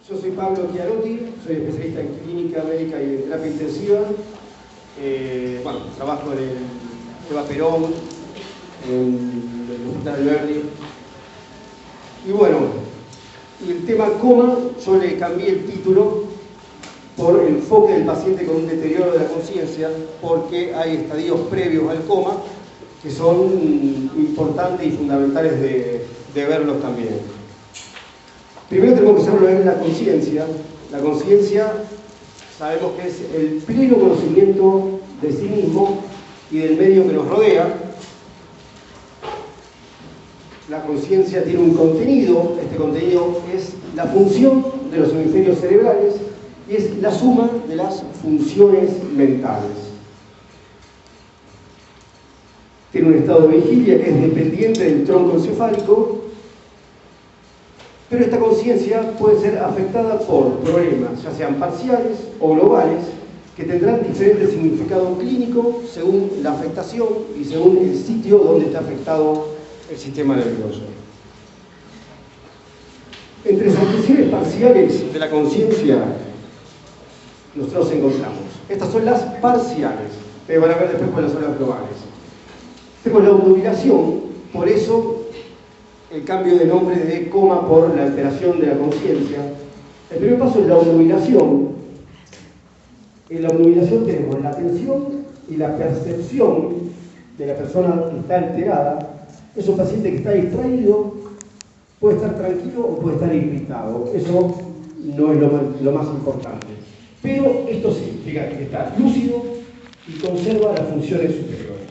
Yo soy Pablo Chiarotti, soy especialista en clínica médica y en terapia intensiva. Bueno, trabajo en el Eva Perón, en el Hospital Alberdi. Y bueno, y el tema coma, yo le cambié el título por enfoque del paciente con un deterioro de la conciencia, porque hay estadios previos al coma que son importantes y fundamentales de verlos también. Primero tenemos que saber lo que es la conciencia. La conciencia sabemos que es el pleno conocimiento de sí mismo y del medio que nos rodea. La conciencia tiene un contenido, este contenido es la función de los hemisferios cerebrales y es la suma de las funciones mentales. Tiene un estado de vigilia que es dependiente del tronco encefálico, pero esta conciencia puede ser afectada por problemas, ya sean parciales o globales, que tendrán diferente significado clínico según la afectación y según el sitio donde está afectado el sistema nervioso. Entre las afecciones parciales de la conciencia nosotros encontramos. Estas son las parciales, pero van a ver después cuáles son las globales. Tenemos la obnubilación, por eso el cambio de nombre de coma por la alteración de la conciencia. El primer paso es la obnubilación. En la obnubilación tenemos la atención y la percepción de la persona que está alterada. Es un paciente que está distraído, puede estar tranquilo o puede estar irritado. Eso no es lo más importante. Pero esto significa que está lúcido y conserva las funciones superiores.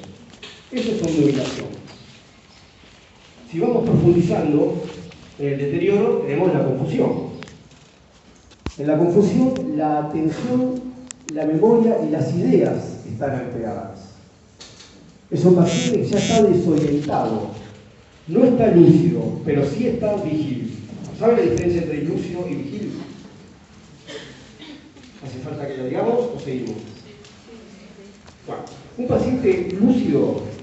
Eso es obnubilación. Si vamos profundizando en el deterioro, tenemos la confusión. En la confusión, la atención, la memoria y las ideas están alteradas. Es un paciente que ya está desorientado. No está lúcido, pero sí está vigil. ¿Saben la diferencia entre lúcido y vigil? ¿Hace falta que lo digamos o seguimos? Bueno, un paciente lúcido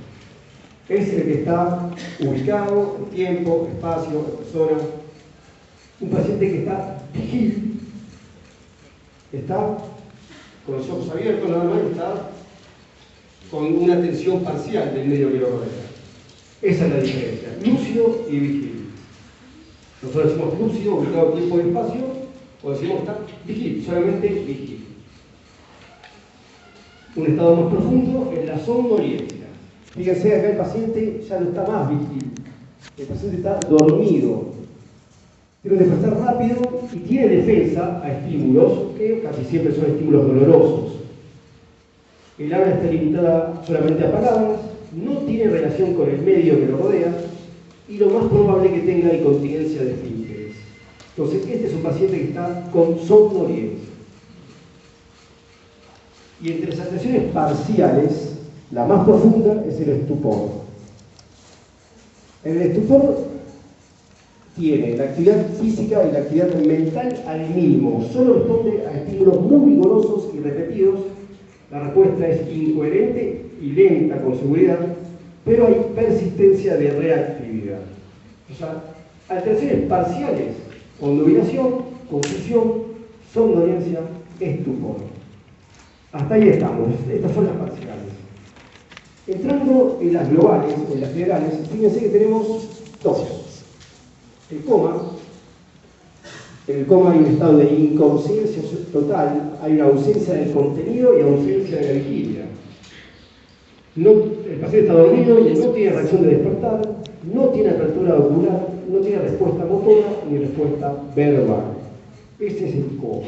es el que está ubicado en tiempo, espacio, persona. Un paciente que está vigil, está con los ojos abiertos nada más, está con una atención parcial del medio que lo rodea. Esa es la diferencia, lúcido y vigil. Nosotros decimos lúcido, ubicado en tiempo y espacio, o decimos está vigil, solamente vigil. Un estado más profundo es la somnolencia. Fíjense, acá el paciente ya no está más vigil. El paciente está dormido. Tiene que despertar rápido y tiene defensa a estímulos que casi siempre son estímulos dolorosos. El habla está limitada solamente a palabras, no tiene relación con el medio que lo rodea y lo más probable que tenga incontinencia de esfínteres. Entonces, este es un paciente que está con somnolencia. Y entre las alteraciones parciales, la más profunda es el estupor. En el estupor tiene la actividad física y la actividad mental al mínimo. Solo responde a estímulos muy vigorosos y repetidos. La respuesta es incoherente y lenta con seguridad, pero hay persistencia de reactividad. O sea, alteraciones parciales, obnubilación, confusión, somnolencia, estupor. Hasta ahí estamos. Estas son las parciales. Entrando en las globales, en las generales, fíjense que tenemos dos. El coma. En el coma hay un estado de inconsciencia total, hay una ausencia del contenido y ausencia de la vigilia. El paciente está dormido y no tiene reacción de despertar, no tiene apertura ocular, no tiene respuesta motora ni respuesta verbal. Ese es el coma.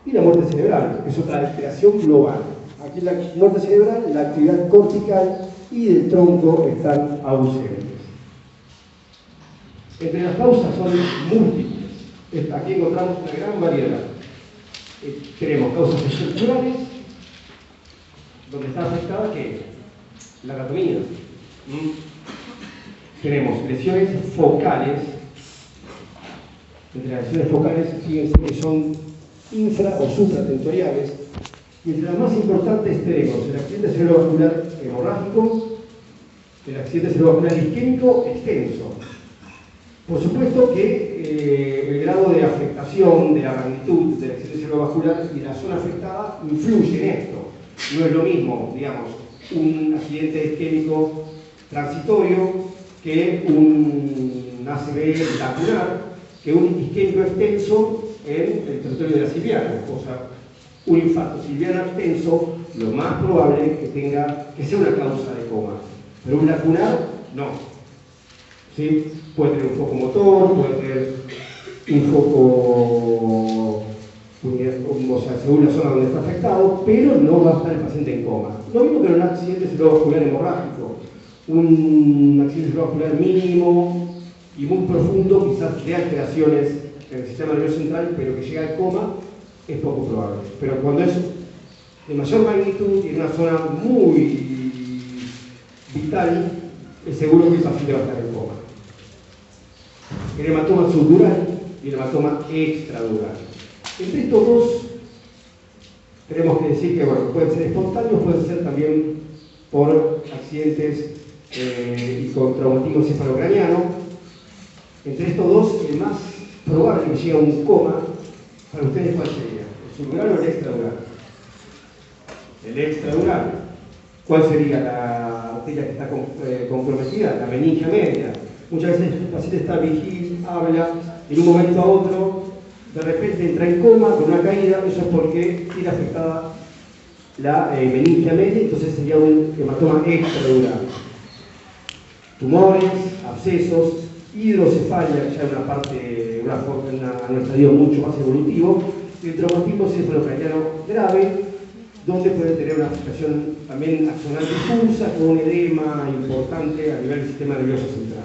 Y la muerte cerebral, que es otra alteración global. Aquí en la muerte cerebral, la actividad cortical y del tronco están ausentes. Entre las causas son múltiples. Aquí encontramos una gran variedad. Tenemos causas estructurales, donde está afectada ¿qué? La anatomía. Tenemos lesiones focales. Entre las lesiones focales, fíjense que son infra o supratentoriales. Y entre las más importantes tenemos el accidente cerebrovascular hemorrágico, el accidente cerebrovascular isquémico extenso. Por supuesto que el grado de afectación, de la magnitud del accidente cerebrovascular y la zona afectada influye en esto. No es lo mismo, digamos, un accidente isquémico transitorio que un ACV lacunar, que un isquémico extenso en el territorio de la silviana. O sea, un infarto silviano extenso, lo más probable es que sea una causa de coma. Pero un lacunar, no. ¿Sí? Puede tener un foco motor, puede tener un foco, o sea, según la zona donde está afectado, pero no va a estar el paciente en coma. Lo mismo que en un accidente cerebrovascular hemorrágico. Un accidente cerebrovascular mínimo y muy profundo, quizás de alteraciones en el sistema nervioso central, pero que llega al coma, es poco probable. Pero cuando es de mayor magnitud y en una zona muy vital, es seguro que el paciente va a estar en coma. El hematoma subdural y el hematoma extradural. Entre estos dos, tenemos que decir que bueno, pueden ser espontáneos, pueden ser también por accidentes y con traumatismo encefalocraniano. Entre estos dos, el más probable que llegue a un coma, para ustedes, ¿cuál sería? ¿El subdural o el extradural? El extradural. ¿Cuál sería la arteria que está comprometida? La meningia media. Muchas veces el paciente está vigil, habla, y en un momento a otro, de repente entra en coma con una caída. Eso es porque tiene afectada la meningia media, entonces sería un hematoma extradural. Tumores, abscesos, hidrocefalia, ya en una parte, en un estadio mucho más evolutivo, y el traumatismo encefalocraniano grave, donde puede tener una afectación también axonal difusa, con un edema importante a nivel del sistema nervioso central.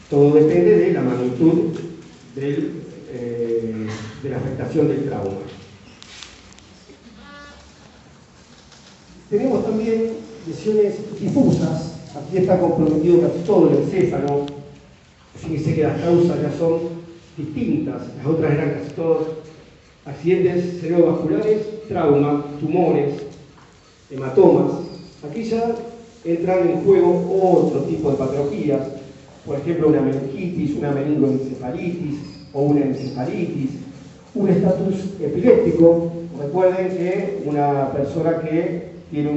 Todo depende de la magnitud de la afectación del trauma. Tenemos también lesiones difusas. Aquí está comprometido casi todo el encéfalo. Fíjense que las causas ya son distintas. Las otras eran casi todos accidentes cerebrovasculares, trauma, tumores, hematomas. Aquí ya entran en juego otro tipo de patologías. Por ejemplo, una meningitis, una meningoencefalitis o una encefalitis, un estatus epiléptico. Recuerden que una persona que tiene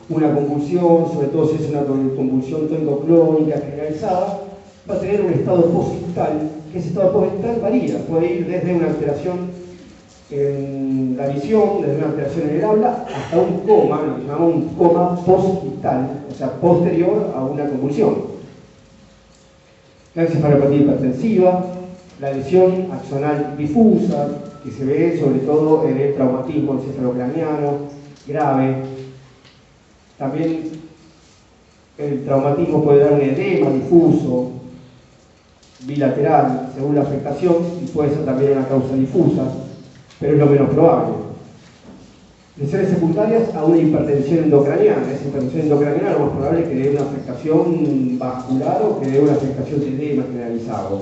una convulsión, sobre todo si es una convulsión tónico-clónica generalizada, va a tener un estado posictal, que ese estado posictal varía, puede ir desde una alteración en la visión, desde una alteración en el habla, hasta un coma, lo que llamamos un coma posictal, o sea, posterior a una convulsión. La encefalopatía hipertensiva, la lesión axonal difusa, que se ve sobre todo en el traumatismo encefalocraniano grave. También el traumatismo puede dar un edema difuso, bilateral, según la afectación, y puede ser también una causa difusa, pero es lo menos probable. Lesiones secundarias a una hipertensión endocraniana. Esa hipertensión endocraniana lo más probable es que dé una afectación vascular o que dé una afectación de edema generalizado.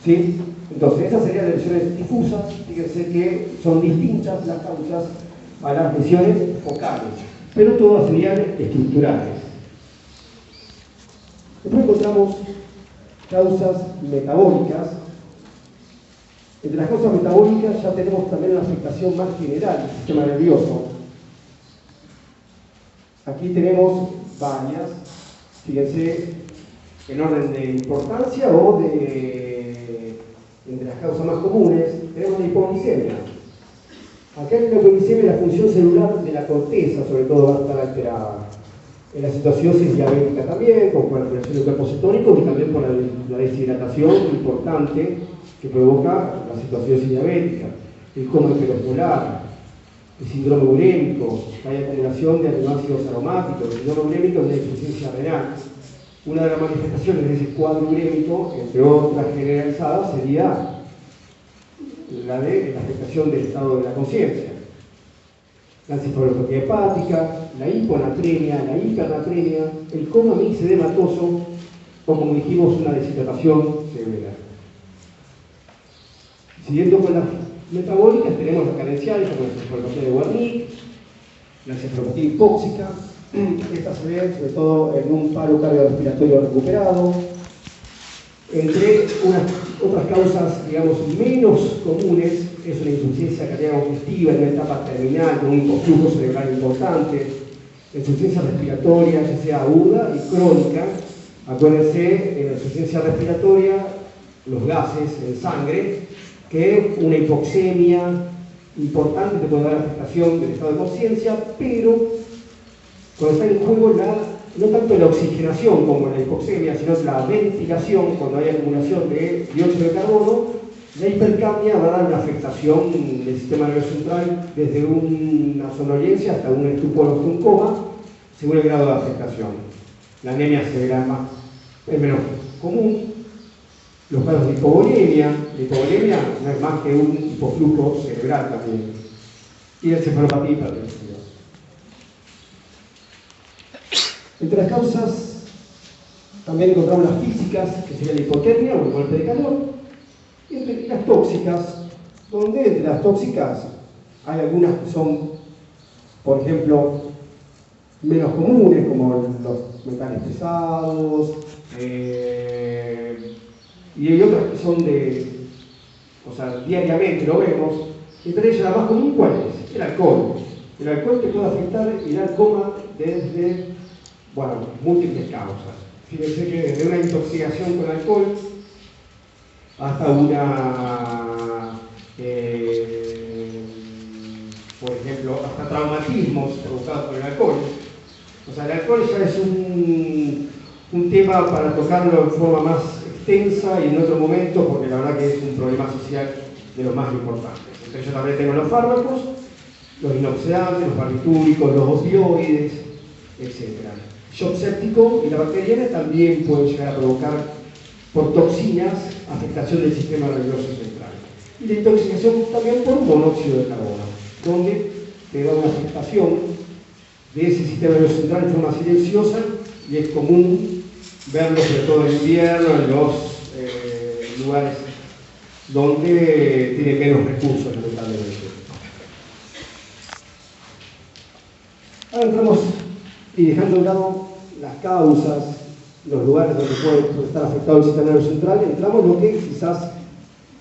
¿Sí? Entonces, esas serían las lesiones difusas. Fíjense que son distintas las causas a las lesiones focales, pero todas serían estructurales. Después encontramos causas metabólicas. Entre las causas metabólicas ya tenemos también una afectación más general del sistema nervioso. Aquí tenemos varias, fíjense, en orden de importancia o entre las causas más comunes. Tenemos la hipoglicemia. Acá en la hipoglicemia la función celular de la corteza sobre todo va a estar alterada. En la citoacidosis diabética también, con la alteración de cuerpos cetónicos y también por la deshidratación importante que provoca la citoacidosis diabética, el coma hiperosmolar, el síndrome urémico, hay acumulación de aminoácidos aromáticos, el síndrome urémico es una insuficiencia renal. Una de las manifestaciones de ese cuadro urémico, entre otras generalizadas, sería la de la afectación del estado de la conciencia. La encefalopatía hepática, la hiponatremia, la hipernatremia, el coma mixedematoso o, como dijimos, una deshidratación severa. Siguiendo con las metabólicas, tenemos las carenciales, como la encefalopatía de Wernicke, la encefalopatía hipóxica. Esta se ve sobre todo en un paro cardiorrespiratorio recuperado, Entre otras causas, digamos, menos comunes, es una insuficiencia cardíaca congestiva en una etapa terminal con un hipoflujo cerebral importante, insuficiencia respiratoria, ya sea aguda y crónica. Acuérdense, en la insuficiencia respiratoria, los gases en sangre, que una hipoxemia importante te puede dar afectación del estado de conciencia, pero cuando está en juego no tanto la oxigenación como la hipoxemia, sino la ventilación, cuando hay acumulación de dióxido de carbono, la hipercapnia va a dar una afectación del sistema nervioso central desde una somnolencia hasta un estupor o un coma, según el grado de afectación. La anemia severa es menos común. Los casos de hipovolemia, no es más que un hipoflujo cerebral también. Y encefalopatía hipertensiva. Entre las causas también encontramos las físicas, que sería la hipotermia o el golpe de calor, y las tóxicas, donde entre las tóxicas hay algunas que son, por ejemplo, menos comunes, como los metales pesados, y hay otras que son diariamente lo vemos. Entre ellas la más común, ¿cuál es? El alcohol. El alcohol te puede afectar y dar coma desde, múltiples causas. Fíjense que desde una intoxicación con alcohol hasta por ejemplo, hasta traumatismos provocados por el alcohol. El alcohol ya es un tema para tocarlo en forma más extensa y en otro momento, porque la verdad que es un problema social de los más importantes. Entre ellos también tengo los fármacos, los inoxidantes, los barbitúricos, los opioides, etc. Shock séptico y la bacteriana también pueden llegar a provocar, por toxinas, afectación del sistema nervioso central. Y la intoxicación también por monóxido de carbono, donde te da una afectación de ese sistema nervioso central en forma silenciosa, y es común verlo sobre todo en invierno, en los lugares donde tiene menos recursos, lamentablemente. Ahora entramos, y dejando de lado las causas, los lugares donde puede estar afectado el sistema nervioso central, entramos en lo que quizás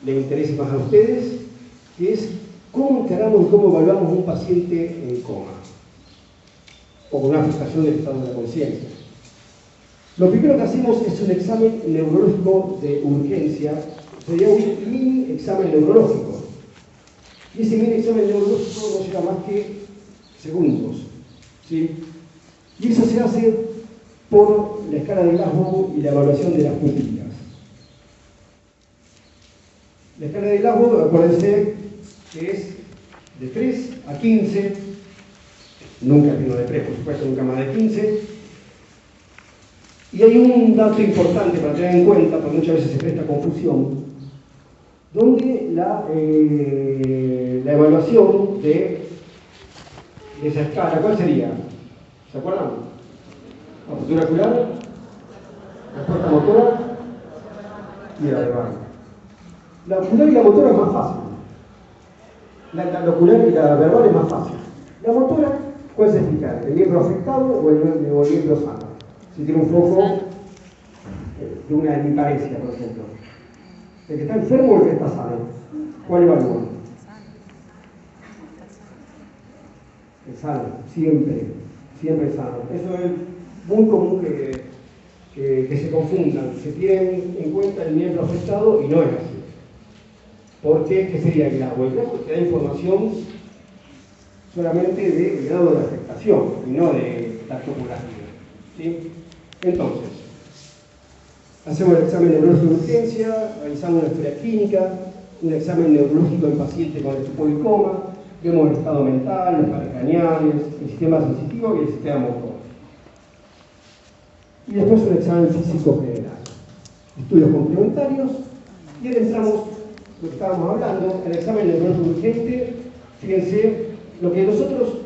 le interese más a ustedes, que es cómo encaramos y cómo evaluamos un paciente en coma o con una afectación del estado de la conciencia. Lo primero que hacemos es un examen neurológico de urgencia, sería un mini examen neurológico. Y ese mini examen neurológico no lleva más que segundos, ¿sí? Y eso se hace por la escala de Glasgow y la evaluación de las pupilas. La escala de Glasgow, acuérdense que es de 3 a 15, nunca menos de 3, por supuesto, nunca más de 15. Y hay un dato importante para tener en cuenta, porque muchas veces se presta confusión, donde la evaluación de esa escala, ¿cuál sería? ¿Se acuerdan? La postura ocular, respuesta motora y la verbal. La ocular y la motora es más fácil. La ocular y la verbal es más fácil. La motora, puedes explicar, ¿el miembro afectado o el miembro sano? Si tiene un foco de una hemiparesia, por ejemplo. ¿El que está enfermo o el que está sano? ¿Cuál evalúa? El sano, siempre sano. Eso es muy común que se confundan. Se tiene en cuenta el miembro afectado y no es así. ¿Por qué? ¿Qué sería el grado? El grado te da información solamente del grado de afectación y no de la topografía. ¿Sí? Entonces, hacemos el examen neurológico de urgencia, realizamos una historia clínica, un examen neurológico en paciente con estupor y coma, vemos el estado mental, los pares craneales, el sistema sensitivo y el sistema motor. Y después un examen físico general. Estudios complementarios, y ahora entramos, lo que estábamos hablando, el examen neurológico urgente. Fíjense, lo que nosotros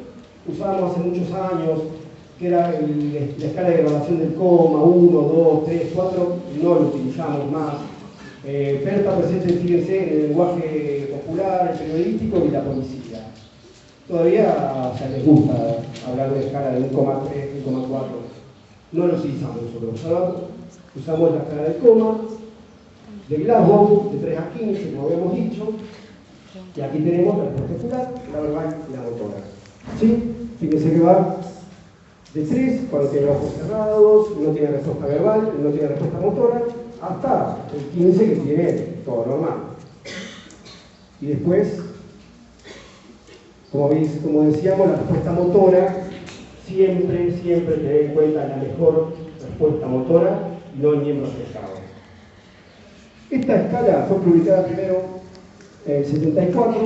usábamos hace muchos años, que era la escala de evaluación del coma, 1, 2, 3, 4, no lo utilizamos más. Pero está presente, fíjense, en el lenguaje popular, el periodístico y la policía. Todavía les gusta hablar de escala de 1,3, 1,4. No lo utilizamos nosotros. Ahora usamos la escala del coma, de Glasgow, de 3 a 15, como habíamos dicho, y aquí tenemos la respuesta ocular, la verbal y la motora. ¿Sí? Fíjense que va de 3, cuando tiene los ojos cerrados, no tiene respuesta verbal, no tiene respuesta motora, hasta el 15 que tiene todo normal. Y después, como decíamos, la respuesta motora, siempre tener en cuenta la mejor respuesta motora y no el miembro afectado. Esta escala fue publicada primero en el 74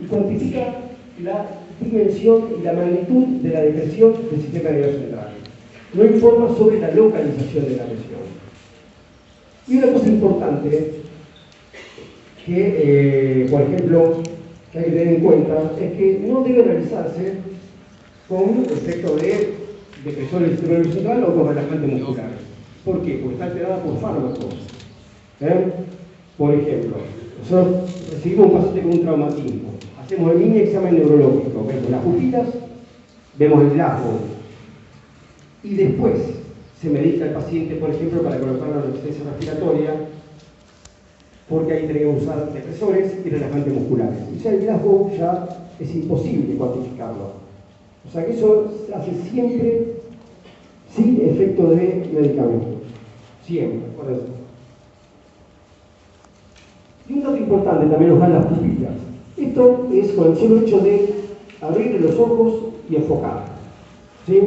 y cuantifica la dimensión y la magnitud de la depresión del sistema nervioso central. No informa sobre la localización de la lesión. Y una cosa importante que, por ejemplo, que hay que tener en cuenta es que no debe realizarse con efecto de depresión del sistema nervioso central o con relajante muscular. ¿Por qué? Porque está alterada por fármacos. Por ejemplo, nosotros recibimos un paciente con un traumatismo, hacemos el mini examen neurológico, vemos las pupilas, vemos el Glasgow, y después se medica al paciente, por ejemplo, para colocar una resistencia respiratoria, porque ahí tenemos que usar depresores y relajantes musculares. Y ya el Glasgow ya es imposible cuantificarlo. O sea que eso se hace siempre sin efecto de medicamentos. Siempre, por eso. Y un dato importante también nos dan las pupilas. Esto es con el solo hecho de abrir los ojos y enfocar. ¿Sí?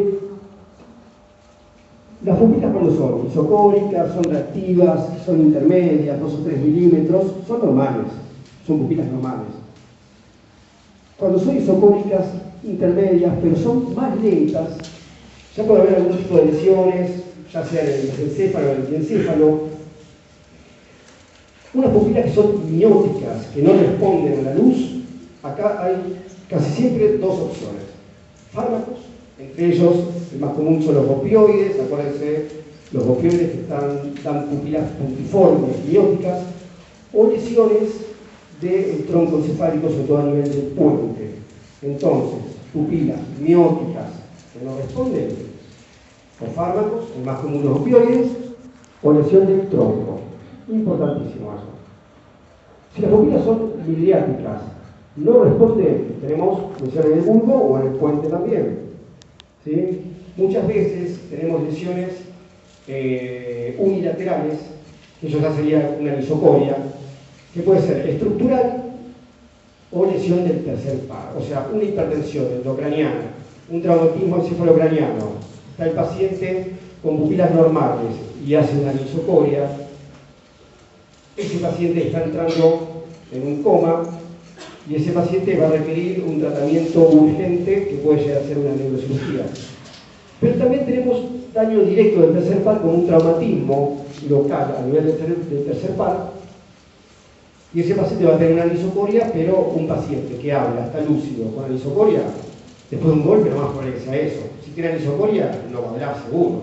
Las pupilas, cuando son isocóricas, son reactivas, son intermedias, 2 o 3 milímetros, son normales, son pupilas normales. Cuando son isocóricas, intermedias, pero son más lentas, ya puede haber algún tipo de lesiones, ya sea en el encéfalo o en el diencéfalo. Unas pupilas que son mióticas, que no responden a la luz, acá hay casi siempre 2 opciones. Fármacos, entre ellos el más común son los opioides, acuérdense, los opioides que dan pupilas puntiformes, mióticas, o lesiones del tronco encefálico, sobre todo a nivel del puente. Entonces, pupilas mióticas que no responden, o fármacos, el más común los opioides, o lesión del tronco. Importantísimo eso. Si las pupilas son miliáticas, no responden, tenemos lesiones en el bulbo o en el puente también. ¿Sí? Muchas veces tenemos lesiones unilaterales, que eso ya sería una anisocoria, que puede ser estructural o lesión del tercer par, o sea, una hipertensión endocraniana, un traumatismo encefalocraniano. Está el paciente con pupilas normales y hace una anisocoria. Ese paciente está entrando en un coma y ese paciente va a requerir un tratamiento urgente que puede llegar a ser una neurocirugía. Pero también tenemos daño directo del tercer par con un traumatismo local a nivel del tercer par, y ese paciente va a tener una anisocoria, pero un paciente que habla, está lúcido con anisocoria, después de un golpe no va a ponerse a eso. Si tiene anisocoria, no va a hablar seguro.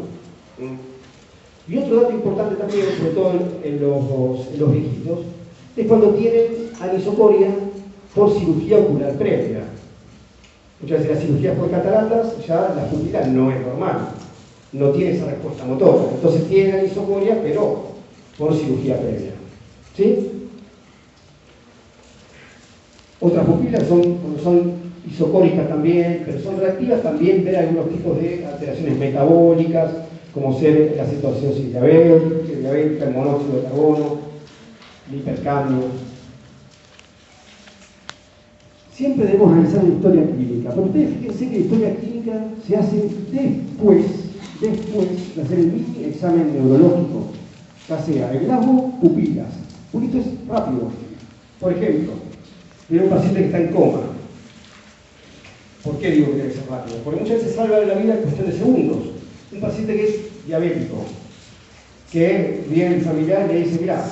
Y otro dato importante también, sobre todo en los viejitos, es cuando tienen anisocoria por cirugía ocular previa. Muchas veces las cirugías por cataratas, ya la pupila no es normal, no tiene esa respuesta motora. Entonces tienen anisocoria, pero por cirugía previa. ¿Sí? Otras pupilas son isocóricas también, pero son reactivas, también ver algunos tipos de alteraciones metabólicas, como ser la cetoacidosis diabética, el monóxido de carbono, el hipercambio. Siempre debemos realizar una historia clínica, pero ustedes fíjense que la historia clínica se hace después de hacer el mini examen neurológico, ya sea el Glasgow, pupilas. Porque esto es rápido. Por ejemplo, tiene un paciente que está en coma. ¿Por qué digo que debe ser rápido? Porque muchas veces salva la vida en cuestión de segundos. Un paciente que es diabético, que viene el familiar y le dice, mirá,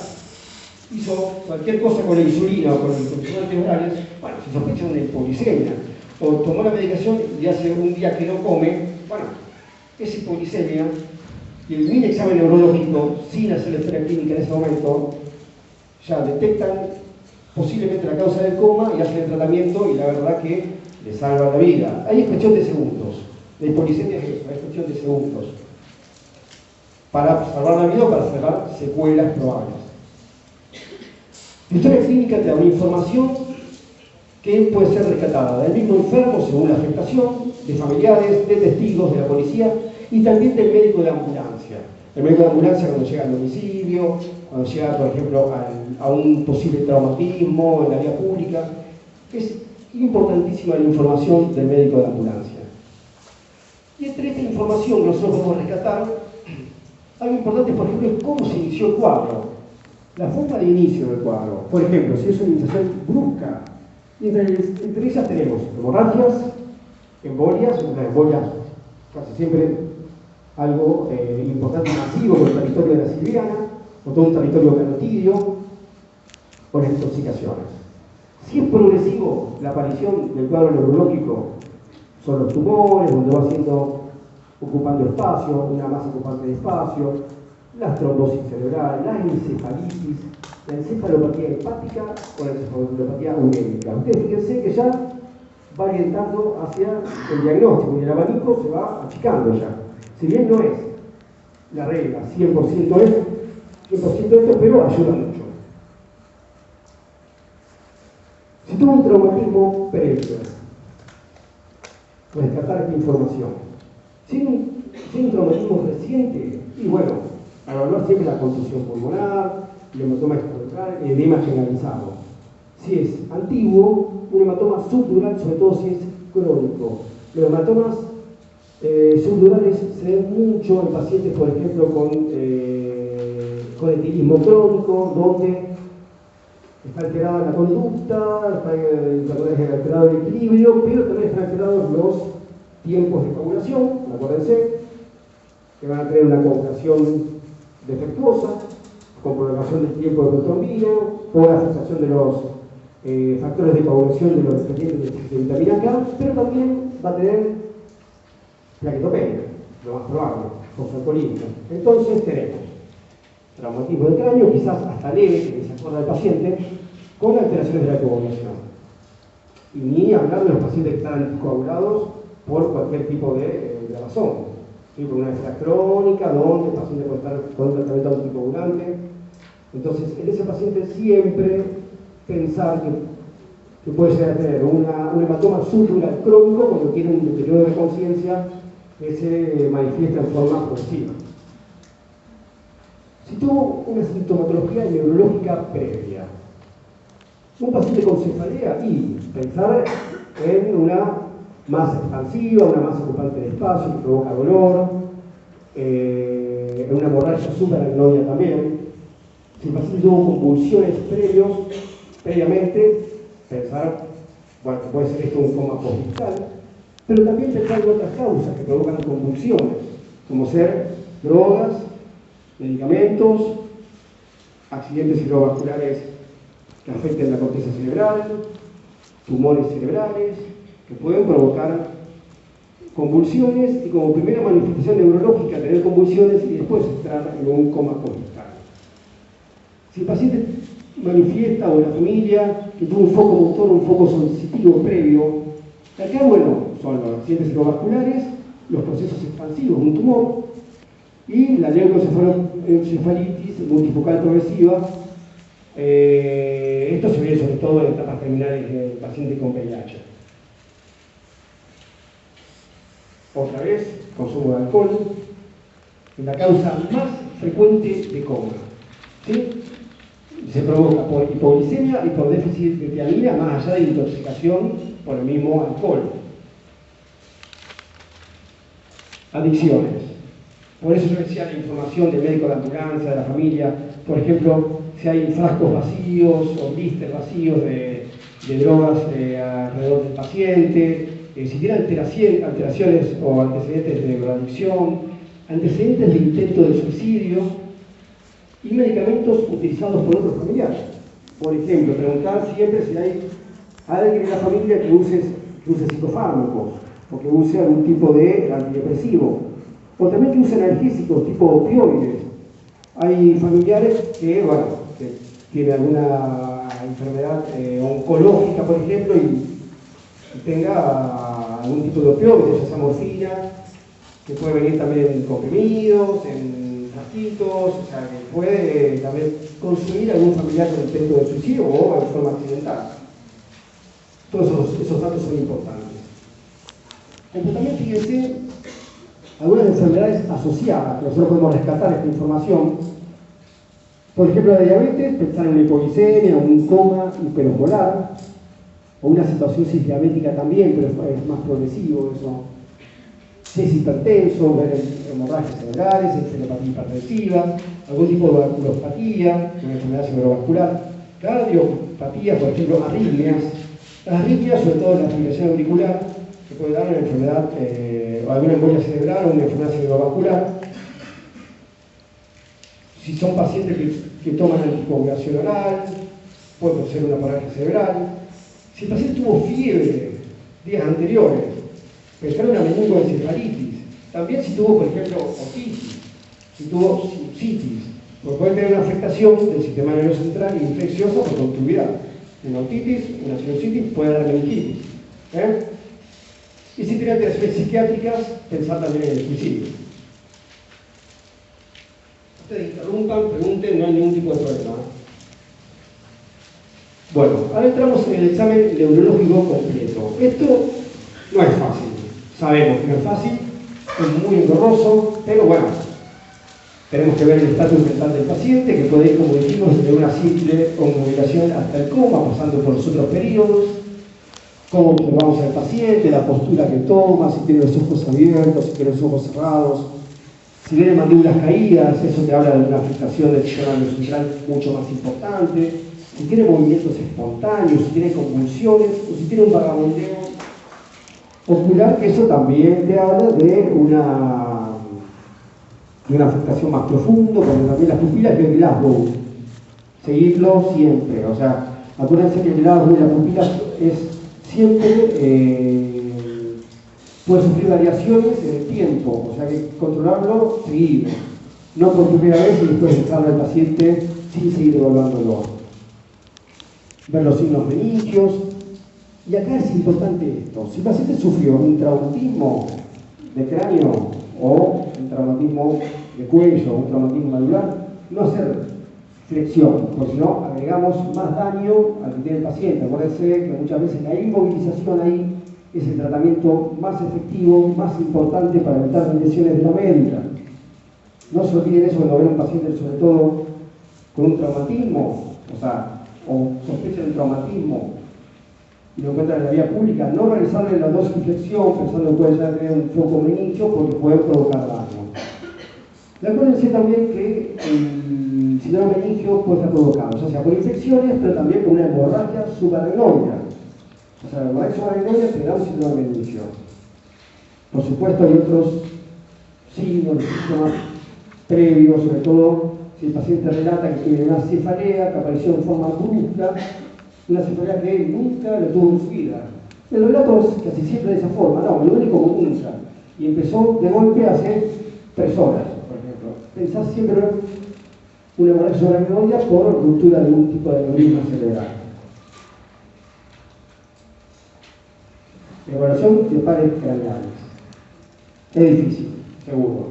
hizo cualquier cosa con la insulina o con los anticonceptivos orales, bueno, se sospecha de una hipoglicemia, o tomó la medicación y hace un día que no come, bueno, es hipoglicemia, y el mini examen neurológico, sin hacer la historia clínica en ese momento, ya detectan posiblemente la causa del coma y hacen el tratamiento y la verdad que le salva la vida. Ahí es cuestión de segundos. La hipoglicemia es eso, es cuestión de segundos. Para salvar la vida o para salvar secuelas probables. La historia clínica te da una información que puede ser rescatada del mismo enfermo según la afectación, de familiares, de testigos, de la policía y también del médico de ambulancia. El médico de ambulancia cuando llega al domicilio, cuando llega, por ejemplo, a un posible traumatismo en la vía pública. Es importantísima la información del médico de ambulancia. Y entre esta información que nosotros podemos rescatar, algo importante, por ejemplo, es cómo se inició el cuadro. La forma de inicio del cuadro. Por ejemplo, si es una iniciación brusca, entre ellas tenemos hemorragias, embolias, las embolias casi siempre algo importante y masivo como el territorio de la siliana, o todo un territorio carotidio, o las intoxicaciones. Si es progresivo la aparición del cuadro neurológico, son los tumores, donde va ocupando espacio, una masa ocupante de espacio, las trombosis cerebrales, la encefalitis, la encefalopatía hepática o la encefalopatía urémica. Ustedes fíjense que ya va orientando hacia el diagnóstico y el abanico se va achicando ya. Si bien no es la regla, 100% esto, pero ayuda mucho. Si tuvo un traumatismo previo, rescatar esta información. Si un traumatismo reciente, y bueno, evaluar siempre la contusión pulmonar, el hematoma extradural, el edema generalizado. Si es antiguo, un hematoma subdural, sobre todo si es crónico. Los hematomas subdurales se ven mucho en pacientes, por ejemplo, con etilismo crónico, donde está alterada la conducta, está alterado el equilibrio, pero también están alterados los tiempos de coagulación, acuérdense, que van a tener una coagulación defectuosa, con prolongación del tiempo de protrombina, por afectación de los factores de coagulación de los expedientes de vitamina K, pero también va a tener plaquetopenia, lo más probable, fosfolípido. Entonces tenemos traumatismo del cráneo, quizás hasta leve, que se acuerda del paciente, con alteraciones de la coagulación. Y ni hablar de los pacientes que están anticoagulados por cualquier tipo de razón. ¿Sí? Por una enfermedad crónica, donde el paciente puede estar con un tratamiento anticoagulante. Entonces, en ese paciente siempre pensar que puede llegar a tener un hematoma subdural crónico cuando tiene un deterioro de conciencia que se manifiesta en forma progresiva. Si tuvo una sintomatología neurológica previa, un paciente con cefalea, y pensar en una masa expansiva, una masa ocupante de espacio que provoca dolor, en una hemorragia supraracnoidea también. Si el paciente tuvo convulsiones previamente, pensar, bueno, puede ser esto un coma postictal, pero también pensar en otras causas que provocan convulsiones, como ser drogas, medicamentos, accidentes cerebrovasculares que afecten la corteza cerebral, tumores cerebrales, que pueden provocar convulsiones y como primera manifestación neurológica tener convulsiones y después entrar en un coma postictal. Si el paciente manifiesta o la familia que tuvo un foco motor, un foco sensitivo previo, acá, bueno, son los accidentes cerebrovasculares, los procesos expansivos de un tumor y la leukoencefalitis multifocal progresiva. Esto se ve sobre todo en etapas terminales del paciente con VIH. Otra vez, consumo de alcohol, es la causa más frecuente de coma. ¿Sí? Se provoca por hipoglicemia y por déficit de tiamina, más allá de intoxicación por el mismo alcohol. Adicciones. Por eso yo decía la información del médico de ambulancia, de la familia, por ejemplo, si hay frascos vacíos o blisters vacíos de drogas alrededor del paciente, si tiene alteraciones o antecedentes de drogadicción, antecedentes de intento de suicidio y medicamentos utilizados por otros familiares. Por ejemplo, preguntar siempre si hay alguien en la familia que use psicofármacos o que use algún tipo de antidepresivo o también que usen analgésicos tipo opioides. Hay familiares que, bueno, que tienen alguna enfermedad oncológica, por ejemplo, y tenga algún tipo de opioides, ya sea morfina, que puede venir también en comprimidos, en infartitos, o sea, que puede también consumir algún familiar con intento de suicidio o en forma accidental. Todos esos datos son importantes. Pero también fíjense algunas enfermedades asociadas, que nosotros podemos rescatar esta información. Por ejemplo, la diabetes, pensar en una hipoglicemia, un coma hiperosmolar, o una situación diabética también, pero es más progresivo eso. Si es hipertenso, ver hemorragias cerebrales, encefalopatía hipertensiva, algún tipo de valvulopatía, una enfermedad cerebrovascular, cardiopatía, por ejemplo, arritmias. Las arritmias, sobre todo la fibrilación auricular, que puede dar una enfermedad, o alguna embolia cerebral o una enfermedad cerebrovascular. Si son pacientes que toman anticoagulación oral, puede ser una paralisia cerebral. Si el paciente tuvo fiebre días anteriores, pensar en una meningoencefalitis. También si tuvo, por ejemplo, otitis, si tuvo sinusitis, porque puede tener una afectación del sistema nervioso central infecciosa por contuvidad. Una otitis, una sinusitis puede dar meningitis. Y si tiene alteraciones psiquiátricas, pensar también en el suicidio. Ustedes interrumpan, pregunten, no hay ningún tipo de problema. Bueno, ahora entramos en el examen neurológico completo. Esto no es fácil, sabemos que no es fácil, es muy engorroso, pero bueno, tenemos que ver el estatus mental del paciente, que puede ir, como dijimos, desde una simple conmovilización hasta el coma, pasando por los otros periodos, cómo observamos al paciente, la postura que toma, si tiene los ojos abiertos, si tiene los ojos cerrados, si tiene mandíbulas caídas, eso te habla de una afectación del sistema nervioso central mucho más importante, si tiene movimientos espontáneos, si tiene convulsiones, o si tiene un vagabundeo ocular, que eso también te habla de una afectación más profunda, porque también las pupilas y el Glasgow. Seguirlo siempre, o sea, acuérdense que el Glasgow y la pupila es siempre, puede sufrir variaciones en el tiempo, o sea que controlarlo seguido, no por primera vez y después dejarlo al paciente sin seguir evaluándolo. Ver los signos meningios. Y acá es importante esto: si el paciente sufrió un traumatismo de cráneo o un traumatismo de cuello o un traumatismo medular, no hacer flexión, porque si no agregamos más daño al que tiene el paciente. Acuérdense que muchas veces la inmovilización ahí es el tratamiento más efectivo, más importante para evitar lesiones de la médula. No se olviden eso cuando ven a un paciente, sobre todo con un traumatismo, o sospecha de un traumatismo, y lo encuentran en la vía pública, no realizarle la dorsiflexión pensando que puede tener un foco meningio porque puede provocar daño. Y acuérdense también que el síndrome meningio puede estar provocado, ya sea por infecciones, pero también por una hemorragia subaracnoidea. O sea, la hemorragia subaracnoidea te da un síndrome meningio. Por supuesto, hay otros signos, síntomas previos, sobre todo si el paciente relata que tiene una cefalea que apareció en forma brusca, una cefalea que él nunca lo tuvo en su vida. El relato es casi siempre de esa forma, no, lo único como nunca. Y empezó de golpe hace 3 horas, por ejemplo. Pensás siempre una hemorragia subaracnoidea por ruptura de algún tipo de aneurisma cerebral. Evaluación de pares craneales. Es difícil, seguro.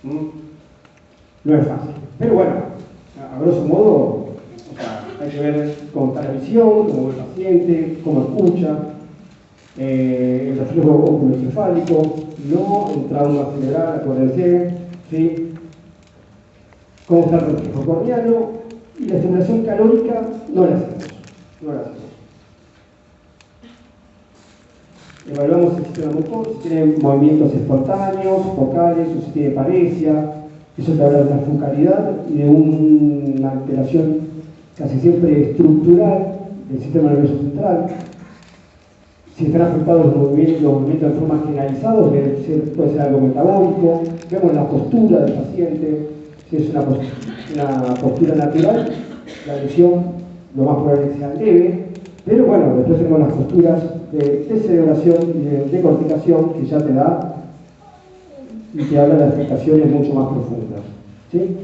No es fácil. Pero bueno, a grosso modo, hay que ver cómo está la visión, cómo ve el paciente, cómo escucha, el reflejo oculoencefálico, no el trauma cerebral, acuérdense, ¿sí? Cómo está el reflejo corneano, y la estimulación calórica no la hacemos. Evaluamos el sistema motor, si tiene movimientos espontáneos, focales, o si tiene paresia. Eso te habla de una focalidad y de una alteración casi siempre estructural del sistema nervioso central. Si están afectados los movimientos en forma generalizados, puede ser algo metabólico. Vemos la postura del paciente, si es una postura natural, la lesión lo más probable es que sea leve, pero bueno, después tenemos las posturas de descerebración y de decorticación que ya te da y te habla de afectaciones mucho más profundas. ¿Sí?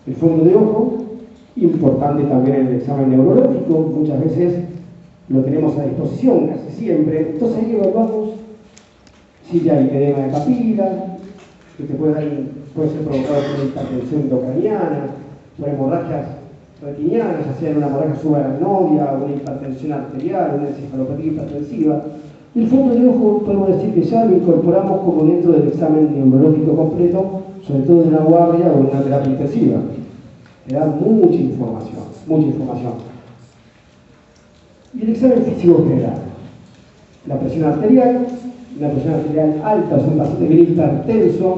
El fondo de ojo, importante también en el examen neurológico, muchas veces lo tenemos a disposición, casi siempre. Entonces ahí evaluamos si ya hay edema de papila, que puede ser provocado por una hipertensión intracraniana, por hemorragias retinianas, ya sea una hemorragia subaracnoidea, una hipertensión arterial, una encefalopatía hipertensiva. Y el fondo de ojo podemos decir que ya lo incorporamos como dentro del examen neurológico completo, sobre todo en una guardia o en una terapia intensiva. Te da mucha información, mucha información. Y el examen físico general. La presión arterial, una presión arterial alta, es un paciente bien hipertenso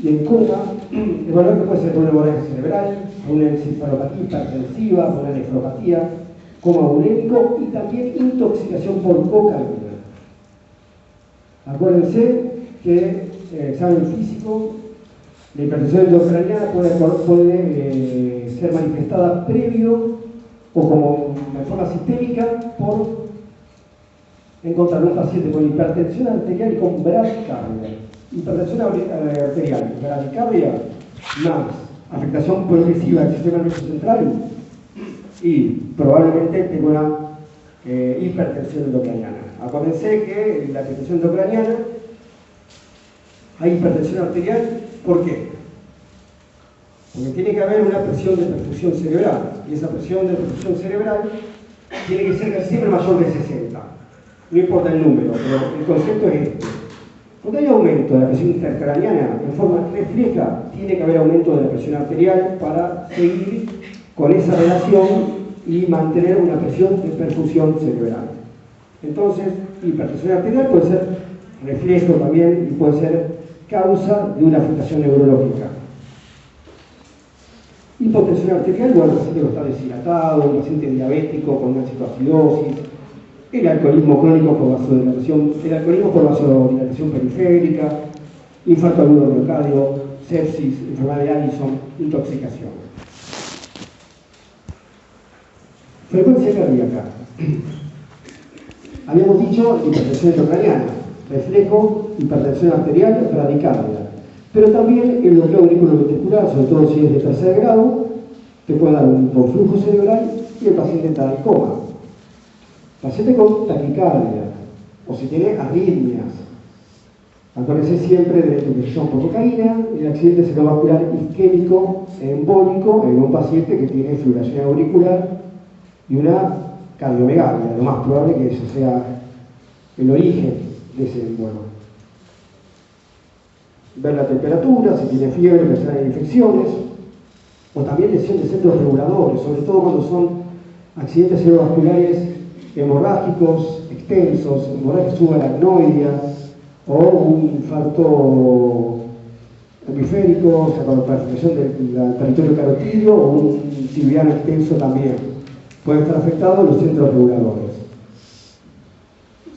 y en coma, evaluar que puede ser por una hemorragia cerebral, por una encefalopatía hipertensiva, por una nefropatía, coma urémico y también intoxicación por cocaína. Acuérdense que el examen físico, la hipertensión intracraniana puede ser manifestada previo o como de forma sistémica por encontrar un paciente con hipertensión arterial y con bradicardia. Hipertensión arterial, bradicardia, más afectación progresiva del sistema nervioso central y probablemente tenga una hipertensión endocraniana. Acuérdense que en la hipertensión endocraniana hay hipertensión arterial, ¿por qué? Porque tiene que haber una presión de perfusión cerebral y esa presión de perfusión cerebral tiene que ser siempre mayor de 60. No importa el número, pero el concepto es este. Cuando hay aumento de la presión intracraniana en forma refleja, tiene que haber aumento de la presión arterial para seguir con esa relación y mantener una presión de perfusión cerebral. Entonces, hipertensión arterial puede ser reflejo también y puede ser causa de una afectación neurológica. Hipotensión arterial, bueno, el paciente que está deshidratado, un paciente diabético con una citoacidosis, el alcoholismo crónico por vasodilatación, el alcoholismo por vasodilatación periférica, infarto agudo del miocardio, sepsis, enfermedad de Addison, intoxicación. Frecuencia cardíaca. Habíamos dicho hipertensión intracraniana, reflejo, hipertensión arterial, bradicardia. Pero también el bloqueo auriculoventricular, sobre todo si es de tercer grado, te puede dar un hipoflujo cerebral y el paciente está en coma. Paciente con taquicardia, o si tiene arritmias. Acuérdense siempre de la intoxicación por cocaína y el accidente cerebrovascular isquémico embólico en un paciente que tiene fibrilación auricular y una cardiomegalia. Lo más probable que eso sea el origen de ese embolio. Ver la temperatura, si tiene fiebre, pensar en infecciones, o también lesión de centros reguladores, sobre todo cuando son accidentes cerebrovasculares hemorrágicos, extensos, hemorragia subaracnoidea, o un infarto hemisférico, o sea, con perforación del territorio carotídeo, o un tibiano extenso también. Pueden estar afectados los centros reguladores.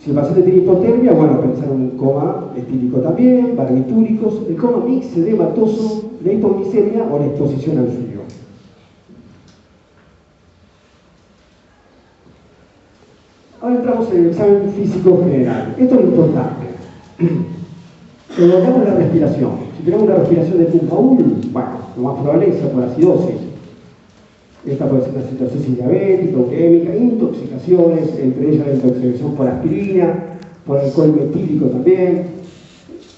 Si el paciente tiene hipotermia, bueno, pensar en un coma etílico también, barbitúricos, el coma mixedematoso, la hipoglicemia o la exposición al frío. Ahora entramos en el examen físico general. Esto es lo importante. Colocamos la respiración. Si tenemos una respiración de Kuhn-Paul, bueno, lo más probable es por acidosis. Esta puede ser una citosis diabética, urémica, intoxicaciones, entre ellas la intoxicación por aspirina, por alcohol metílico también.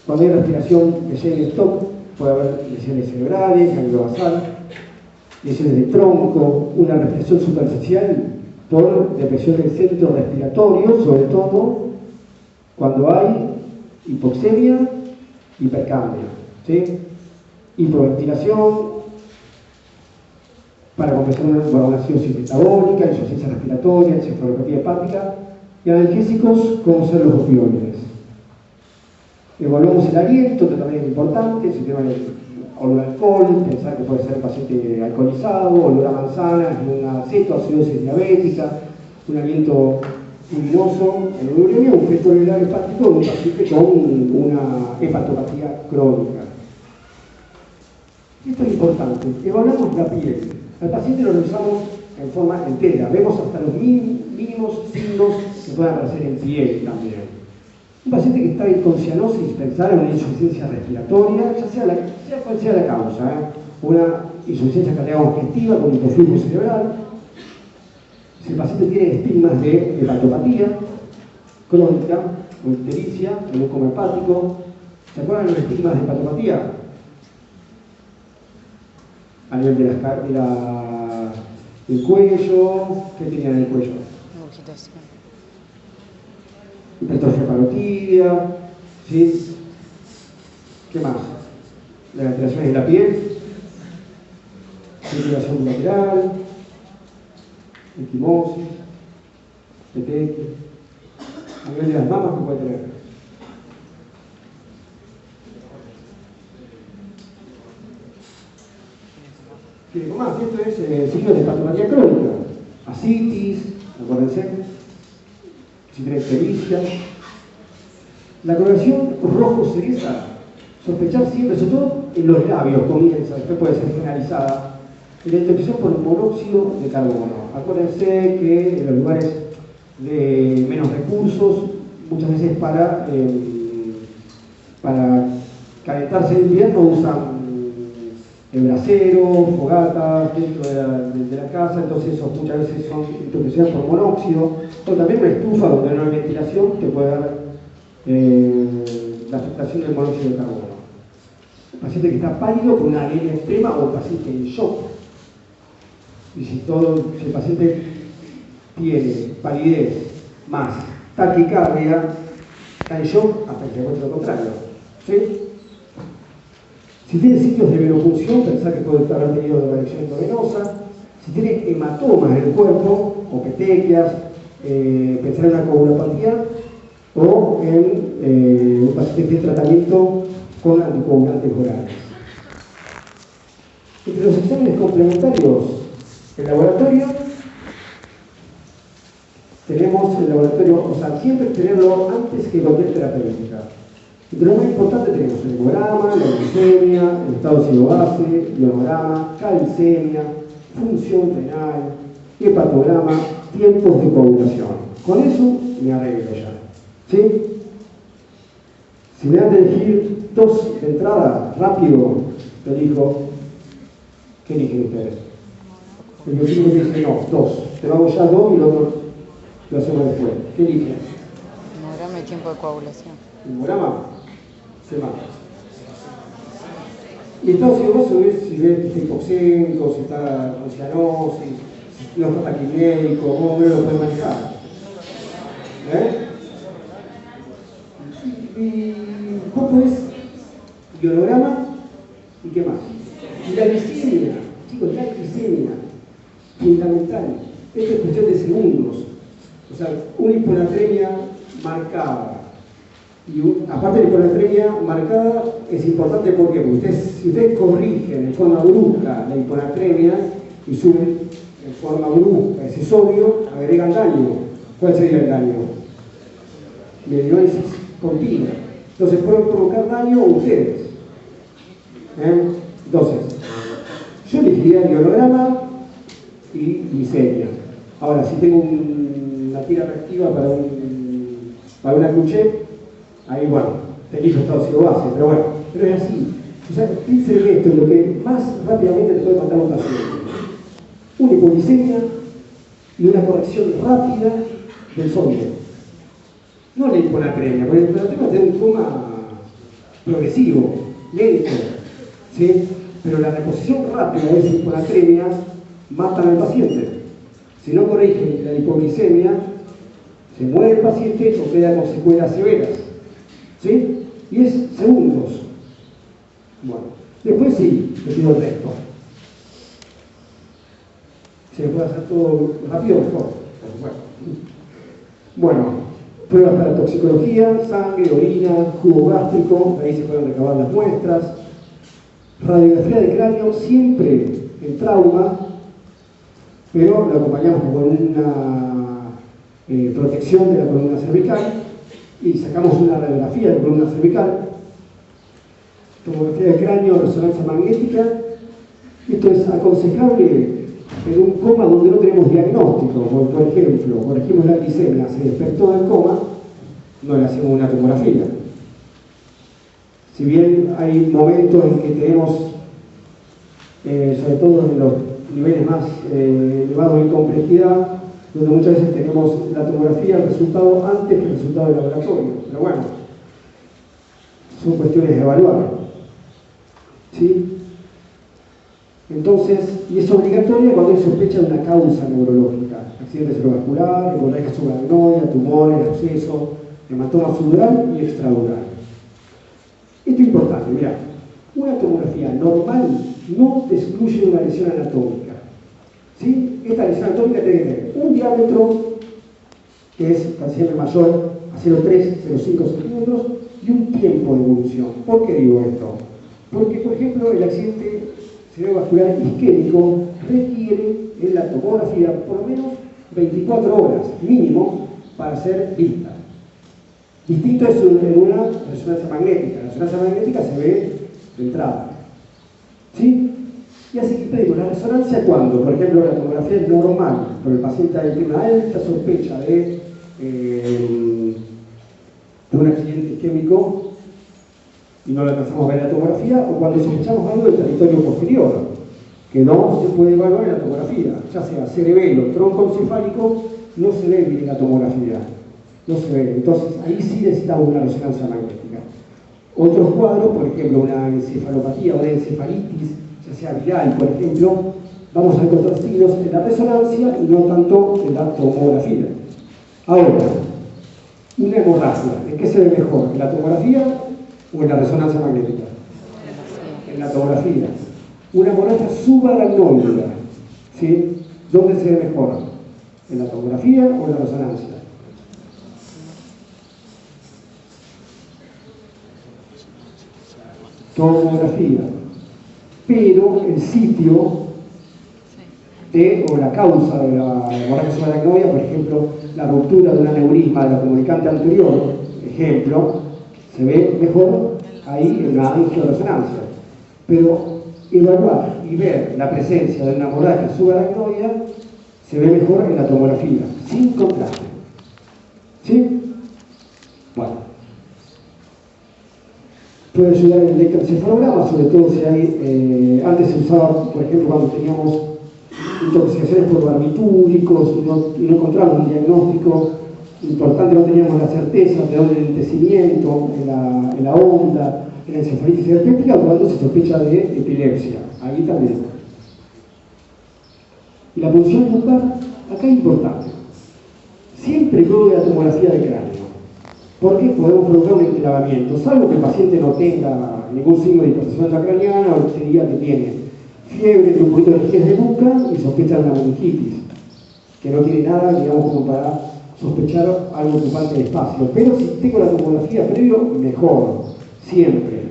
Cuando hay respiración de Jane-Stop, puede haber lesiones cerebrales, ganglio basal, lesiones de tronco, una respiración superficial por depresión del centro respiratorio, sobre todo cuando hay hipoxemia, hipercambia, ¿sí? Hipoventilación, para compensar una acidosis metabólica, insuficiencia respiratoria, encefalopatía hepática, y analgésicos como ser los opioides. Evaluamos el aliento, que también es importante, si tiene olor a alcohol, pensar que puede ser paciente alcoholizado, olor a manzana, una cetoacidosis diabética, un aliento urinoso en una uremia, un feto urinar hepático en un paciente con una hepatopatía crónica. Esto es importante. Evaluamos la piel. Al paciente lo revisamos en forma entera. Vemos hasta los mínimos signos que pueden aparecer en piel también. Un paciente que está en cianosis, pensar en una insuficiencia respiratoria, ya sea cual sea la causa, una insuficiencia cardíaca congestiva con hipoflujo cerebral. Si el paciente tiene estigmas de hepatopatía crónica o ictericia, en un coma hepático, ¿Se acuerdan los estigmas de hepatopatía? A nivel del cuello, ¿qué tenían en el cuello? Hipertrofia parotidia, ¿sí? ¿Qué más? Las alteraciones de la piel, circulación lateral, equimosis, petequia, a nivel de las mamas que puede tener. ¿Qué digo más? Esto es signo de hepatopatía crónica, ascitis, acuérdense, si tiene ictericia. La coloración rojo cereza, sospechar siempre, sobre todo en los labios, comienza, después puede ser generalizada, identificación por monóxido de carbono. Acuérdense que en los lugares de menos recursos, muchas veces para calentarse en invierno usan brasero, fogatas dentro de la casa, entonces eso muchas veces son intoxicaciones por monóxido, o también una estufa donde no hay ventilación que puede dar la afectación del monóxido de carbono. El paciente que está pálido con una anemia extrema o el paciente en shock. Y si el paciente tiene palidez más taquicardia, está en shock hasta que se encuentre lo contrario. ¿Sí? Si tiene sitios de venopunción, pensar que puede haber tenido erección endovenosa. Si tiene hematomas en el cuerpo, o petequias, pensar en una coagulopatía, o en un paciente que tiene tratamiento con anticoagulantes orales. Entre los exámenes complementarios, el laboratorio, tenemos el laboratorio, o sea, siempre tenerlo antes que cualquier terapéutica. Entre lo más importante tenemos el hemograma, la glucemia, el estado cielo-base, ionograma, calcemia, función renal, hepatograma, tiempos de coagulación. Con eso me arreglo ya. ¿Sí? Si me dan de elegir dos de entrada, rápido, elijo. ¿Qué eligen ustedes? El bioquímico me dice no, dos. Te vamos ya dos y el otro lo hacemos después. ¿Qué eligen? Hemograma y tiempo de coagulación. ¿Hemograma? Se mata. Y entonces vos si ves que está hipoxémico, si está con cianosis, si no está taquimédico, cómo no lo puede manejar. Y poco es ionograma y qué más. Y la glicemia, chicos, la glicemia, fundamental. Esta es cuestión de segundos. O sea, una hiponatremia marcada. Y aparte de la hiponatremia marcada, es importante porque si ustedes corrigen en forma brusca la hiponatremia y suben en forma brusca ese sodio, agregan daño. ¿Cuál sería el daño? Melioisis continua. Entonces pueden provocar daño a ustedes. Entonces, yo elegiría el ionograma y glicemia. Ahora, si tengo una tira reactiva para una cuché, ahí bueno, te elijo estado cielo-base, pero es así. O sea, piensen en esto, lo que más rápidamente te puede matar a un paciente. Una hipoglicemia y una corrección rápida del sodio. No la hiponatremia, porque la hiponatremia te da un coma progresivo, lento, ¿sí? Pero la reposición rápida de esa hiponatremia mata al paciente. Si no corrigen la hipoglicemia, se muere el paciente o queda con secuelas severas. ¿Sí? Y es segundos. Bueno, después sí, le pido el resto. Se puede hacer todo rápido, mejor. Bueno, pruebas para toxicología, sangre, orina, jugo gástrico, ahí se pueden recabar las muestras. Radiografía de cráneo, siempre en trauma, pero lo acompañamos con una protección de la columna cervical y sacamos una radiografía de la columna cervical, tomografía de cráneo, resonancia magnética. Esto es aconsejable en un coma donde no tenemos diagnóstico, por ejemplo, corregimos la glicemia, se despertó del coma, no le hacemos una tomografía. Si bien hay momentos en que tenemos, sobre todo en los niveles más elevados de complejidad, donde muchas veces tenemos la tomografía, el resultado antes que el resultado del laboratorio. Pero bueno, son cuestiones de evaluar. ¿Sí? Entonces, y es obligatoria cuando hay sospecha de una causa neurológica, accidente cerebrovascular, hemorragia subaracnoidea, tumores, absceso, hematoma subdural y extradural. Esto es importante, mirá, una tomografía normal no te excluye una lesión anatómica. ¿Sí? Esta lesión anatómica tiene que tener un diámetro que es casi siempre mayor a 0,3, 0,5 centímetros y un tiempo de evolución. ¿Por qué digo esto? Porque, por ejemplo, el accidente cerebrovascular isquémico requiere en la tomografía por lo menos 24 horas mínimo para ser vista. Distinto es en una resonancia magnética. La resonancia magnética se ve de entrada. ¿Sí? Y así que pedimos la resonancia cuando, por ejemplo, la tomografía es normal, pero el paciente tiene una alta sospecha de un accidente isquémico y no le alcanzamos a ver la tomografía, o cuando sospechamos algo del territorio posterior, que no se puede evaluar en la tomografía, ya sea cerebelo, tronco encefálico, no se ve bien en la tomografía, no se ve. Entonces ahí sí necesitamos una resonancia magnética. Otros cuadros, por ejemplo, una encefalopatía o una encefalitis, ya sea viral, por ejemplo, vamos a encontrar signos en la resonancia y no tanto en la tomografía. Ahora, una hemorragia, ¿en qué se ve mejor? ¿En la tomografía o en la resonancia magnética? En la tomografía. Una hemorragia subaracnoidea, ¿sí? ¿Dónde se ve mejor? ¿En la tomografía o en la resonancia? Tomografía. Pero el sitio o la causa de la hemorragia subaracnoidea, por ejemplo, la ruptura de un aneurisma de la comunicante anterior, ejemplo, se ve mejor ahí en la angioresonancia. Pero evaluar y ver la presencia de una hemorragia subaracnoidea se ve mejor en la tomografía, sin contraste. ¿Sí? Bueno. Puede ayudar el electroencefalograma, sobre todo si hay, antes se usaba, por ejemplo, cuando teníamos intoxicaciones por barbitúricos y no encontramos un diagnóstico importante, no teníamos la certeza de dónde el entecimiento, en la onda, en la encefalitis herpética, cuando se sospecha de epilepsia. Ahí también. Y la punción lumbar, acá es importante. Siempre luego de la tomografía de cráneo. Porque podemos provocar un enclavamiento, salvo que el paciente no tenga ningún signo de hipertensión intracraniana o que diga que tiene fiebre, tiene un poquito de rigidez de nuca y sospecha de una meningitis, que no tiene nada, digamos, como para sospechar algo ocupante de espacio. Pero si tengo la tomografía previo, mejor, siempre.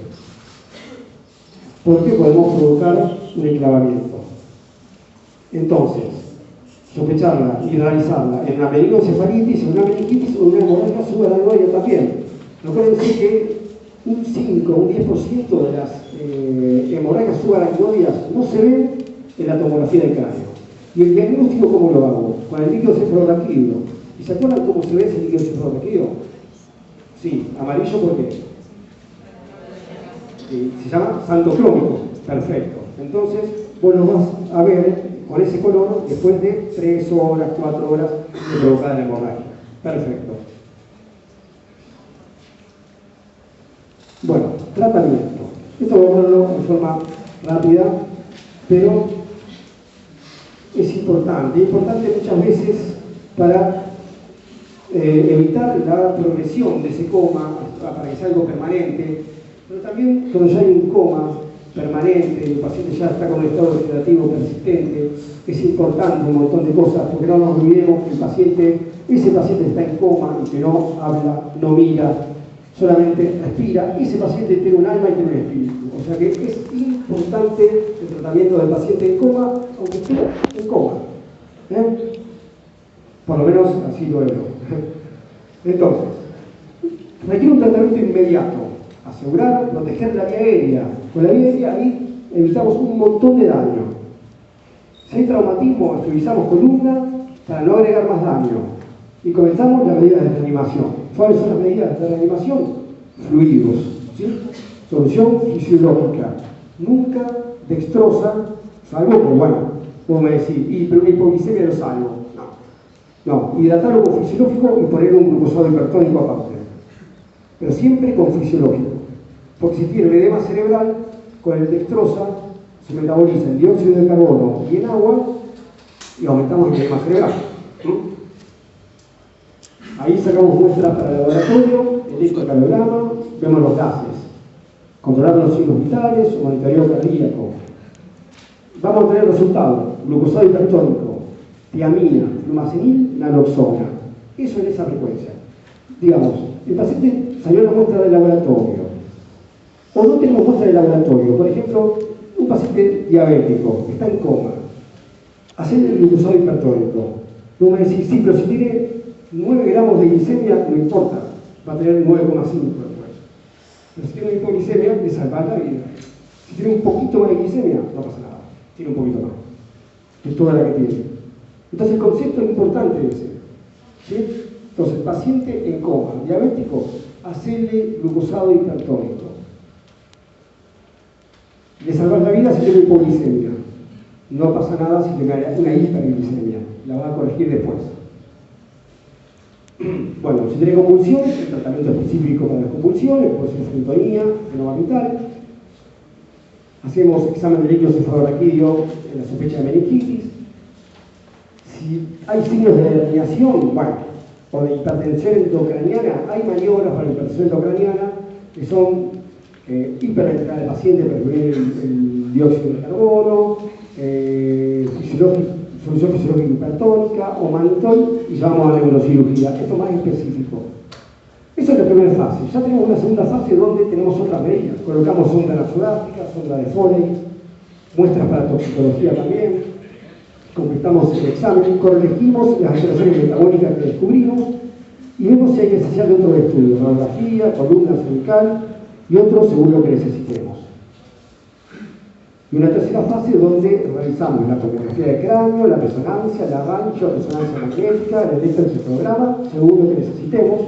Porque podemos provocar un enclavamiento. Entonces, sospecharla y realizarla en una meningoencefalitis, en una meningitis o en una hemorragia subaracnoidea también. Recuerden que un 5 o un 10% de las hemorragias subaracnoideas no se ven en la tomografía del cráneo. ¿Y el diagnóstico cómo lo hago? Con el líquido cefalorraquídeo. ¿Y se acuerdan cómo se ve ese líquido cefalorraquídeo? Sí, amarillo, ¿por qué? Se llama santoclómico. Perfecto. Entonces, vos lo vas a ver con ese color después de 3 horas, 4 horas de provocada la hemorragia. Perfecto. Bueno, tratamiento. Esto voy a verlo en forma rápida, pero es importante. Es importante muchas veces para evitar la progresión de ese coma, para que sea algo permanente, pero también cuando ya hay un coma permanente, el paciente ya está con un estado vegetativo persistente, es importante un montón de cosas, porque no nos olvidemos que ese paciente está en coma y que no habla, no mira, solamente respira, ese paciente tiene un alma y tiene un espíritu. O sea que es importante el tratamiento del paciente en coma, aunque esté en coma. Por lo menos así lo veo. Entonces, requiere un tratamiento inmediato. Asegurar, proteger la vía aérea. Con la vía aérea ahí evitamos un montón de daño. Si hay traumatismo, estabilizamos columna para no agregar más daño. Y comenzamos las medidas de reanimación. ¿Cuáles son las medidas de reanimación? Fluidos. ¿Sí? Solución fisiológica. Nunca dextrosa, salvo que, bueno, vos me decís, pero una hipoglicemia lo salvo. No, hidratarlo con fisiológico y poner un glucosado hipertónico aparte. Pero siempre con fisiológico. Porque si tiene un edema cerebral, con el dextrosa se metaboliza el dióxido de carbono y el agua y aumentamos el edema cerebral. Ahí sacamos muestras para el laboratorio, electrocardiograma, vemos los gases, controlando los signos vitales o monitoreo cardíaco. Vamos a tener resultados: glucosado hipertónico, tiamina, flumacenil, naloxona. Eso en esa frecuencia. Digamos, el paciente salió una muestra del laboratorio, o no tenemos muestra del laboratorio. Por ejemplo, un paciente diabético está en coma, hacer el glucosado hipertónico. No me decís, sí, pero si tiene 9 gramos de glicemia, no importa, va a tener 9,5 después. Pero si tiene una hipoglicemia, le salva la vida. Si tiene un poquito más de glicemia, no pasa nada, tiene un poquito más, que es toda la que tiene. Entonces el concepto es importante ese, ¿sí? Entonces, paciente en coma, diabético, hacerle glucosado hipertónico. Le salvas la vida si tiene hipoglicemia. No pasa nada si tiene una hiperglicemia, la va a corregir después. Bueno, si tiene convulsiones, el tratamiento específico para las convulsiones, puede ser fentonía, fenobarbital. Hacemos examen de líquido cefalorraquídeo en la sospecha de meningitis. Si hay signos de herniación, bueno, o de hipertensión endocraniana, hay maniobras para la hipertensión endocraniana que son hiperventilar al paciente para prevenir el dióxido de carbono, solución fisiológica hipertónica o mannitol, y llamamos a neurocirugía. Esto más específico. Esa es la primera fase. Ya tenemos una segunda fase donde tenemos otras medidas. Colocamos sonda nasogástrica, sonda de Foley, muestras para toxicología también. Completamos el examen, corregimos las alteraciones metabólicas que descubrimos y vemos si hay necesidad de otro estudio, radiografía, columna cervical y otro según lo que necesitemos. Y una tercera fase donde realizamos la tomografía de cráneo, la resonancia, la resonancia magnética, el electroencefalograma, según lo que necesitemos,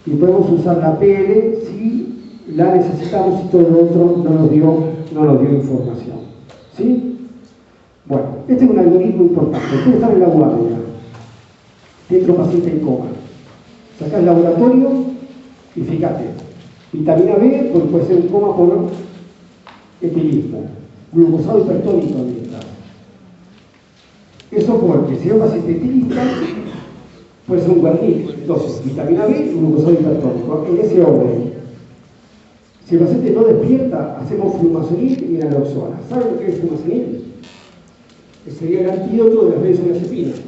y podemos usar la PL si la necesitamos y todo lo otro no nos dio información. ¿Sí? Bueno, este es un algoritmo importante. Ustedes están en la guardia, dentro de un paciente en coma. Sacás el laboratorio y fíjate, vitamina B, pues puede ser un coma por etilismo, glucosado hipertónico mientras. Eso porque si es un paciente etilista, puede ser un guarniz. Entonces, vitamina B, glucosado hipertónico, en ese orden. Si el paciente no despierta, hacemos flumacenil y naloxona. ¿Saben lo que es flumacenil? Sería el antídoto de las benzodiazepinas,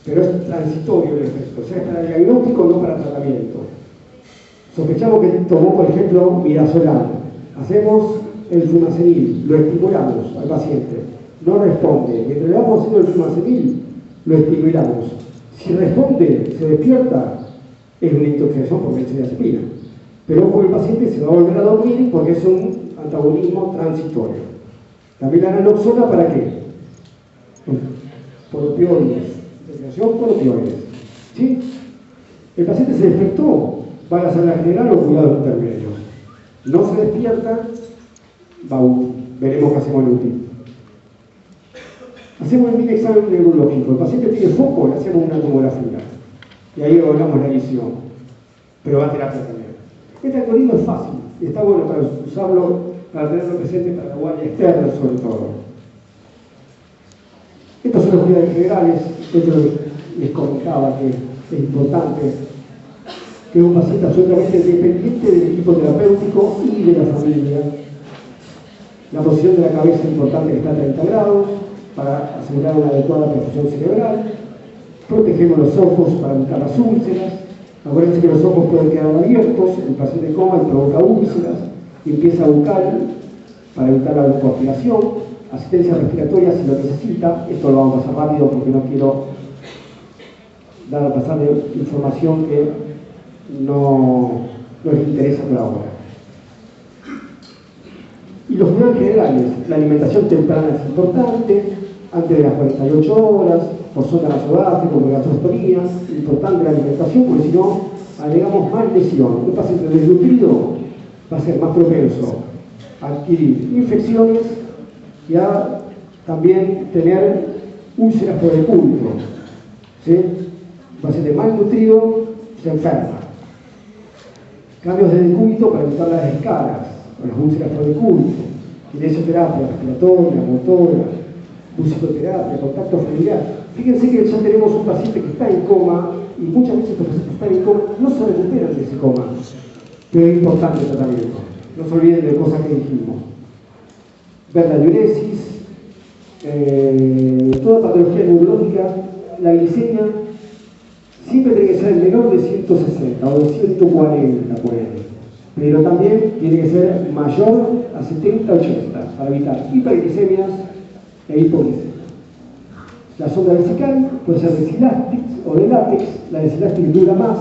pero es transitorio el efecto, o sea, es para diagnóstico, no para tratamiento. Sospechamos que tomó, por ejemplo, midazolam. Hacemos el flumacenil, lo estimulamos al paciente, no responde. Mientras le vamos haciendo el flumacenil, lo estimulamos. Si responde, se despierta, es una intoxicación por benzodiazepina. Pero ojo, el paciente se va a volver a dormir porque es un antagonismo transitorio. También la naloxona, ¿para qué? Por opioides, desviación por opioides. ¿Sí? El paciente se despertó, va a la sala general o cuidados intermedios. No se despierta, veremos qué hacemos en UTI. Hacemos el mismo examen neurológico. El paciente tiene foco, le hacemos una tomografía. Y ahí evaluamos la visión. Pero va a terapia también. Este algoritmo es fácil y está bueno para usarlo, para tenerlo presente para la guardia externa sobre todo. Estos son los cuidados generales. Esto les comentaba que es importante que un paciente absolutamente independiente del equipo terapéutico y de la familia. La posición de la cabeza es importante, que está a 30 grados para asegurar una adecuada perfusión cerebral. Protegemos los ojos para evitar las úlceras. Acuérdense que los ojos pueden quedar abiertos, el paciente coma y provoca úlceras. Limpieza bucal para evitar la broncoaspiración. Asistencia respiratoria si lo necesita. Esto lo vamos a pasar rápido porque no quiero dar a pasar de información que no les interesa por ahora. Y los cuidados generales, la alimentación temprana es importante, antes de las 48 horas, por sonda nasogástrica, por gastrostoría, importante la alimentación porque si no agregamos más lesión. Un paciente desnutrido va a ser más propenso a adquirir infecciones y a también tener úlceras por decúbito. ¿Sí? Un paciente malnutrido se enferma. Cambios de decúbito para evitar las escaras. o las úlceras por decúbito, kinesioterapia respiratoria, motora, musicoterapia, contacto familiar. Fíjense que ya tenemos un paciente que está en coma y muchas veces estos pacientes que están en coma no se recuperan de ese coma, pero es importante el tratamiento. No se olviden de cosas que dijimos. Ver la diuresis, toda patología neurológica, la glicemia siempre tiene que ser menor de 160 o de 140 por ahí, pero también tiene que ser mayor a 70-80 para evitar hiperglicemias e hipoglicemia. La sonda vesical puede ser de Silastics o de látex. La de Silastics dura más,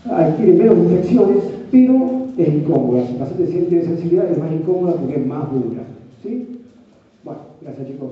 adquiere menos infecciones, pero es incómoda. Si el paciente tiene sensibilidad, es más incómoda porque es más dura. ¿Sí? Bueno, gracias chicos.